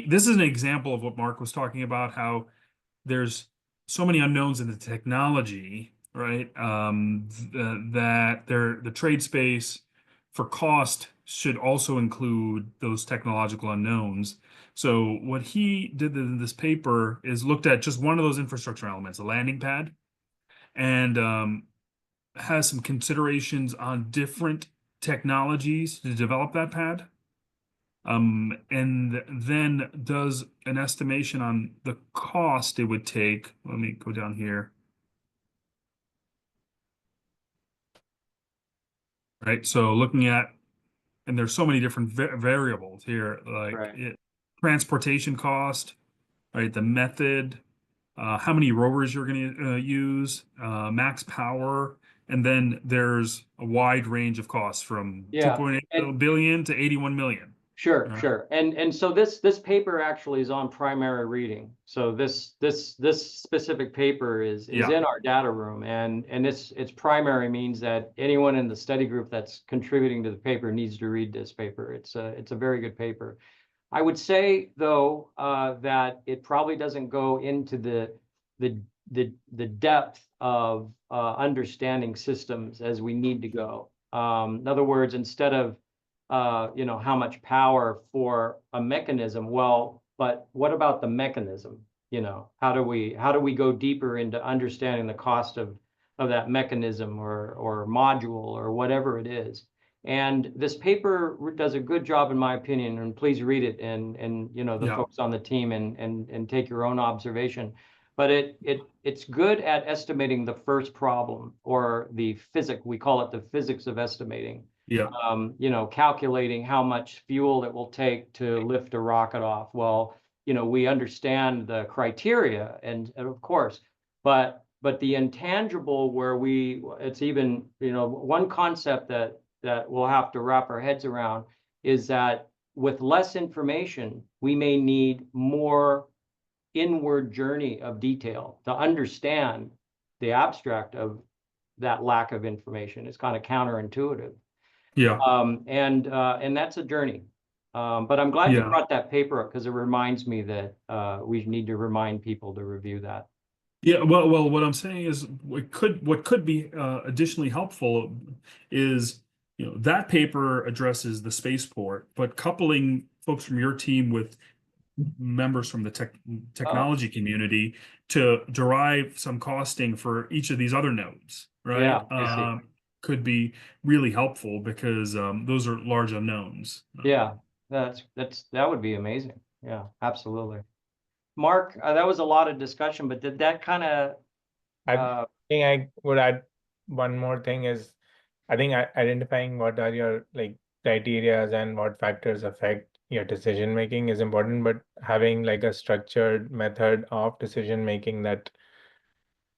this is an example of what Mark was talking about, how there's so many unknowns in the technology, right? That the trade space for cost should also include those technological unknowns. So what he did in this paper is looked at just one of those infrastructure elements, a landing pad, and has some considerations on different technologies to develop that pad. And then does an estimation on the cost it would take. Let me go down here. Right, so looking at, and there's so many different variables here, like transportation cost, right, the method, how many rovers you're going to use, max power, and then there's a wide range of costs from 2.8 billion to 81 million. Sure, sure. And so this paper actually is on primary reading. So this specific paper is in our data room, and its primary means that anyone in the study group that's contributing to the paper needs to read this paper. It's a very good paper. I would say, though, that it probably doesn't go into the depth of understanding systems as we need to go. In other words, instead of how much power for a mechanism. Well, but what about the mechanism? How do we go deeper into understanding the cost of that mechanism or module or whatever it is? And this paper does a good job, in my opinion, and please read it and the folks on the team and take your own observation. But it's good at estimating the first problem, or we call it the physics of estimating. Yeah. Calculating how much fuel it will take to lift a rocket off. Well, we understand the criteria and of course, but the intangible where it's even, one concept that we'll have to wrap our heads around is that with less information, we may need more inward journey of detail to understand the abstract of that lack of information. It's kind of counterintuitive. Yeah. And that's a journey. But I'm glad you brought that paper up, because it reminds me that we need to remind people to review that. Yeah, well, what I'm saying is what could be additionally helpful is, that paper addresses the spaceport, but coupling folks from your team with members from the technology community to derive some costing for each of these other nodes, right? Yeah, I see. Could be really helpful, because those are large unknowns. Yeah, that would be amazing. Yeah, absolutely. Mark, that was a lot of discussion, but did that kind of? I think I would add one more thing is, I think identifying what are your criteria and what factors affect your decision making is important, but having a structured method of decision making that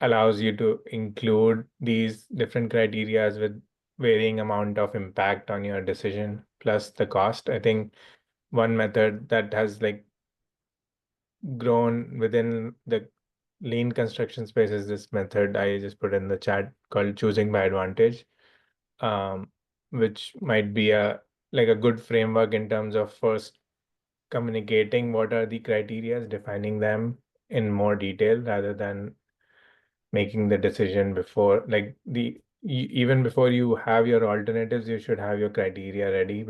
allows you to include these different criteria with varying amount of impact on your decision plus the cost. I think one method that has grown within the lean construction space is this method I just put in the chat called choosing by advantage, which might be a good framework in terms of first communicating what are the criteria, defining them in more detail rather than making the decision before, even before you have your alternatives, you should have your criteria ready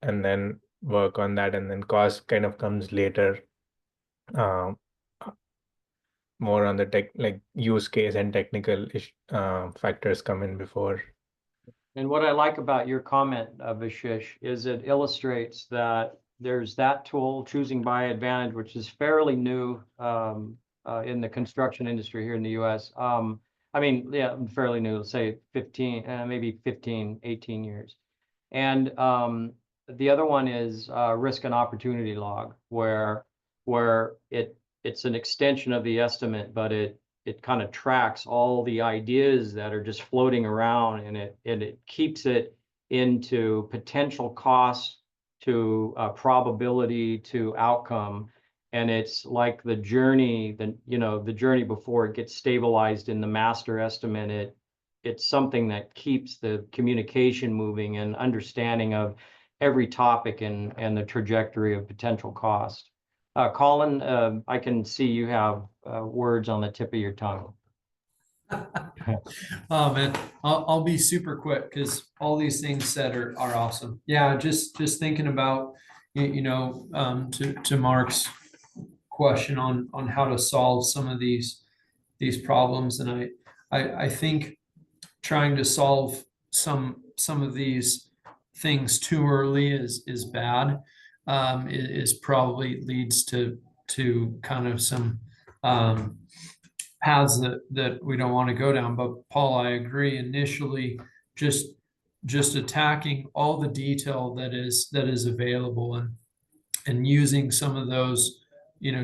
and then work on that, and then cost kind of comes later. More on the use case and technical factors come in before. And what I like about your comment, Vishish, is it illustrates that there's that tool, choosing by advantage, which is fairly new in the construction industry here in the US. I mean, yeah, fairly new, let's say 15, 18 years. And the other one is risk and opportunity log, where it's an extension of the estimate, but it kind of tracks all the ideas that are just floating around, and it keeps it into potential cost to probability to outcome. And it's like the journey, the journey before it gets stabilized in the master estimate. It's something that keeps the communication moving and understanding of every topic and the trajectory of potential cost. Colin, I can see you have words on the tip of your tongue. Oh man, I'll be super quick, because all these things said are awesome. Yeah, just thinking about to Mark's question on how to solve some of these problems, and I think trying to solve some of these things too early is bad. Is probably leads to kind of some paths that we don't want to go down. But Paul, I agree. Initially, just attacking all the detail that is available and using some of those,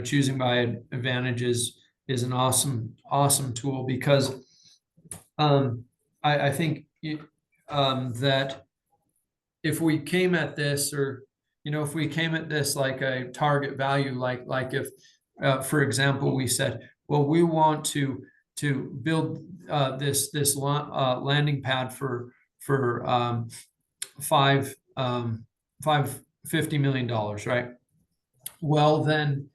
choosing by advantages is an awesome tool, because I think that if we came at this, or if we came at this like a target value, like if for example we said, well, we want to build this landing pad for $550 million, right? Well, then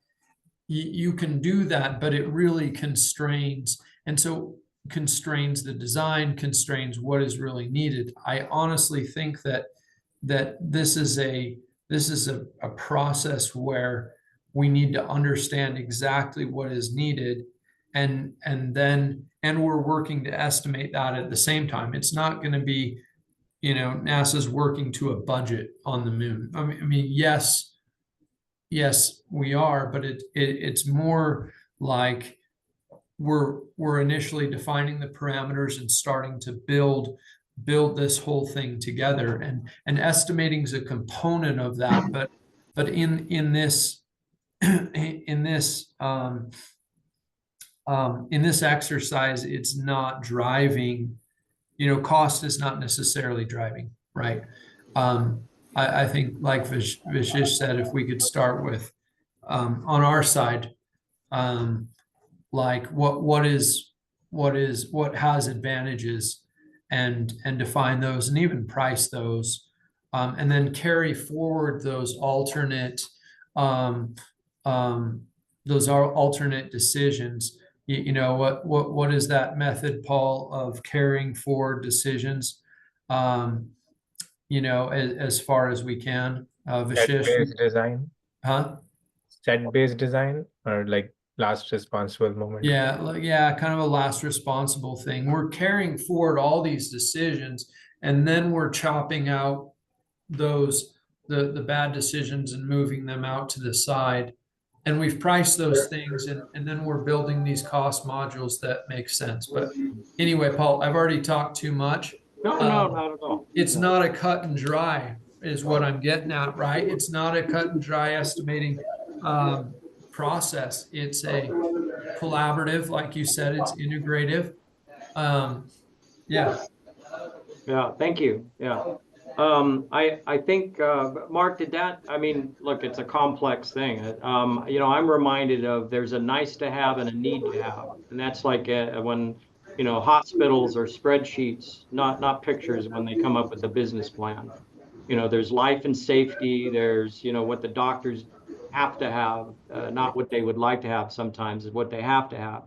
you can do that, but it really constrains, and so constrains the design, constrains what is really needed. I honestly think that that this is a process where we need to understand exactly what is needed, and we're working to estimate that at the same time. It's not going to be, NASA's working to a budget on the moon. I mean, yes, we are, but it's more like we're initially defining the parameters and starting to build this whole thing together, and estimating is a component of that, but in this in this exercise, it's not driving, cost is not necessarily driving, right? I think, like Vishesh said, if we could start with on our side, like what has advantages, and define those, and even price those, and then carry forward those alternate decisions. What is that method, Paul, of carrying forward decisions, as far as we can? Vishesh? Set-based design, Huh? set-based design, or like last responsible moment? Yeah, kind of a last responsible thing. We're carrying forward all these decisions, and then we're chopping out the bad decisions and moving them out to the side. And we've priced those things, and then we're building these cost modules that make sense. But anyway, Paul, I've already talked too much. No, not at all. It's not a cut and dry, is what I'm getting at, right? It's not a cut and dry estimating process. It's a collaborative, like you said, it's integrative. Yeah. Yeah, thank you. Yeah. I think, Mark, I mean, look, it's a complex thing. I'm reminded of, there's a nice to have and a need to have. And that's like when, hospitals or spreadsheets, not pictures, when they come up with a business plan. There's life and safety, there's, what the doctors have to have, not what they would like to have sometimes, is what they have to have.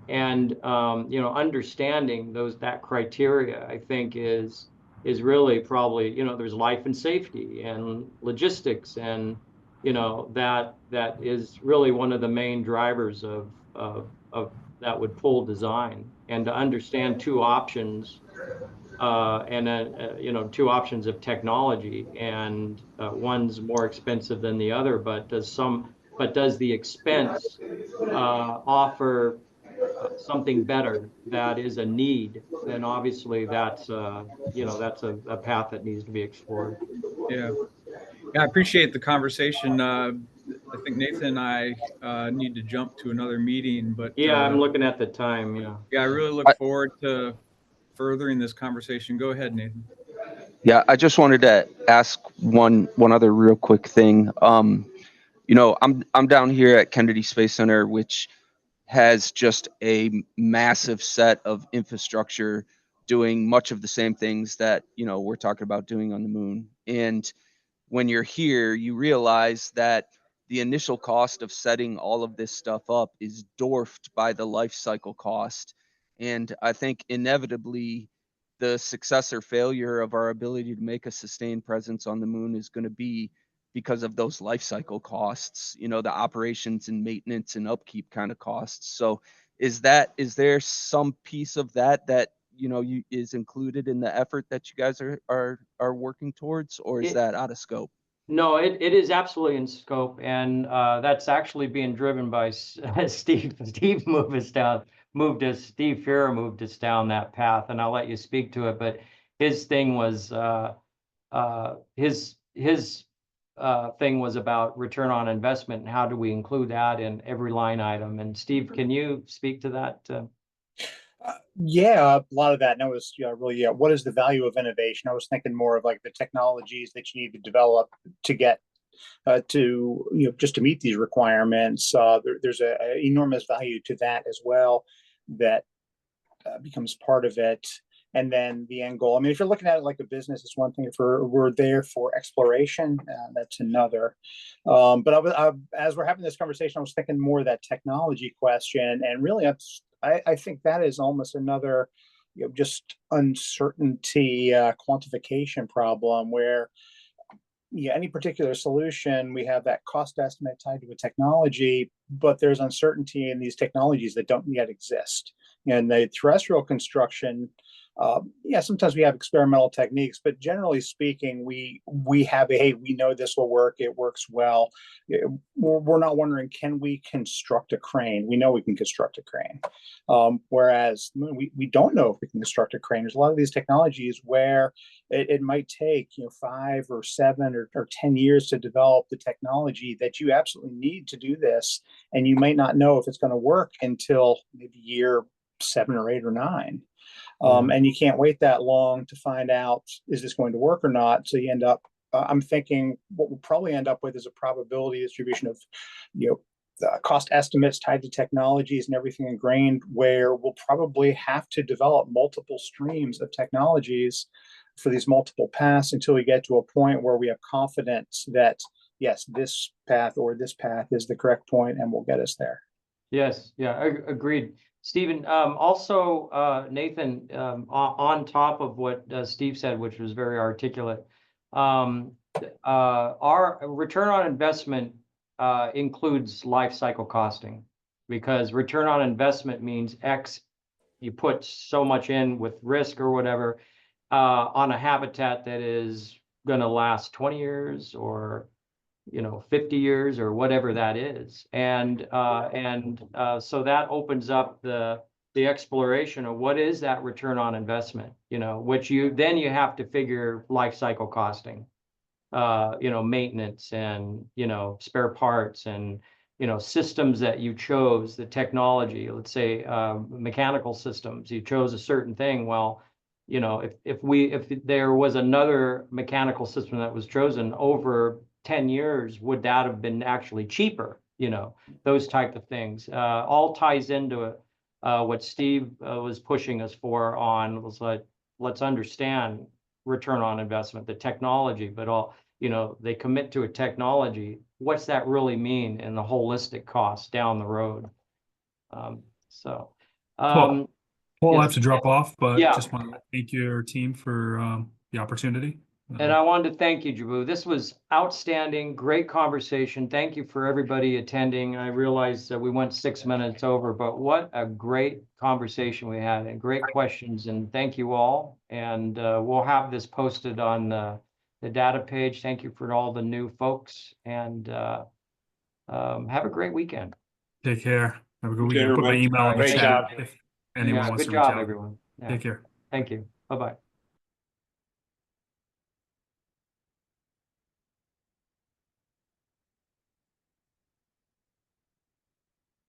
And, understanding that criteria, I think is really probably, there's life and safety and logistics, and, that is really one of the main drivers of that would pull design. And to understand two options, and then, two options of technology, and one's more expensive than the other, but does the expense offer something better that is a need? Then obviously that's that's a path that needs to be explored. Yeah, I appreciate the conversation. I think Nathan and I need to jump to another meeting, but yeah, I'm looking at the time. Yeah, I really look forward to furthering this conversation. Go ahead, Nathan. Yeah, I just wanted to ask one other real quick thing. I'm down here at Kennedy Space Center, which has just a massive set of infrastructure doing much of the same things that, we're talking about doing on the moon. And when you're here, you realize that the initial cost of setting all of this stuff up is dwarfed by the life cycle cost. And I think inevitably the success or failure of our ability to make a sustained presence on the moon is going to be because of those life cycle costs, the operations and maintenance and upkeep kind of costs. So is there some piece of that is included in the effort that you guys are working towards, or is that out of scope? No, it is absolutely in scope, and that's actually being driven by Steve. Steve moved us down that path, and I'll let you speak to it. But his thing was his thing was about return on investment, and how do we include that in every line item? And Steve, can you speak to that? Yeah, a lot of that. And that was really, what is the value of innovation? I was thinking more of like the technologies that you need to develop to get just to meet these requirements. There's an enormous value to that as well that becomes part of it. And then the end goal. I mean, if you're looking at it like a business, it's one thing. If we're there for exploration, that's another. But as we're having this conversation, I was thinking more of that technology question, and really, I think that is almost another just uncertainty quantification problem where any particular solution, we have that cost estimate tied to a technology, but there's uncertainty in these technologies that don't yet exist. And the terrestrial construction, sometimes we have experimental techniques, but generally speaking, we have hey, we know this will work. It works well. We're not wondering, can we construct a crane? We know we can construct a crane. Whereas we don't know if we can construct a crane. There's a lot of these technologies where it might take 5 or 7 or 10 years to develop the technology that you absolutely need to do this, and you might not know if it's going to work until maybe year 7 or 8 or 9. And you can't wait that long to find out, is this going to work or not? So you end up, I'm thinking what we'll probably end up with is a probability distribution of, cost estimates tied to technologies and everything ingrained, where we'll probably have to develop multiple streams of technologies for these multiple paths until we get to a point where we have confidence that, yes, this path or this path is the correct point and will get us there. Yes, yeah, agreed. Stephen, also, Nathan, on top of what Steve said, which was very articulate, our return on investment includes life cycle costing, because return on investment means X, you put so much in with risk or whatever on a habitat that is going to last 20 years or 50 years or whatever that is. And so that opens up the exploration of what is that return on investment, which you have to figure life cycle costing, maintenance and, spare parts and, systems that you chose, the technology, let's say mechanical systems, you chose a certain thing. Well, if there was another mechanical system that was chosen over 10 years, would that have been actually cheaper? Those type of things all ties into what Steve was pushing us for on, was like, let's understand return on investment, the technology, but all, they commit to a technology. What's that really mean in the holistic cost down the road? Paul, I have to drop off, but yeah. just want to thank your team for the opportunity. And I wanted to thank you, Jibu. This was outstanding, great conversation. Thank you for everybody attending. I realized that we went 6 minutes over, but what a great conversation we had and great questions. And thank you all. And we'll have this posted on the data page. Thank you for all the new folks, and have a great weekend. Take care. Have a good weekend. Put my email in the Great chat job. if anyone wants good to reach job, out. everyone. Yeah. Take care. Thank you. Bye-bye.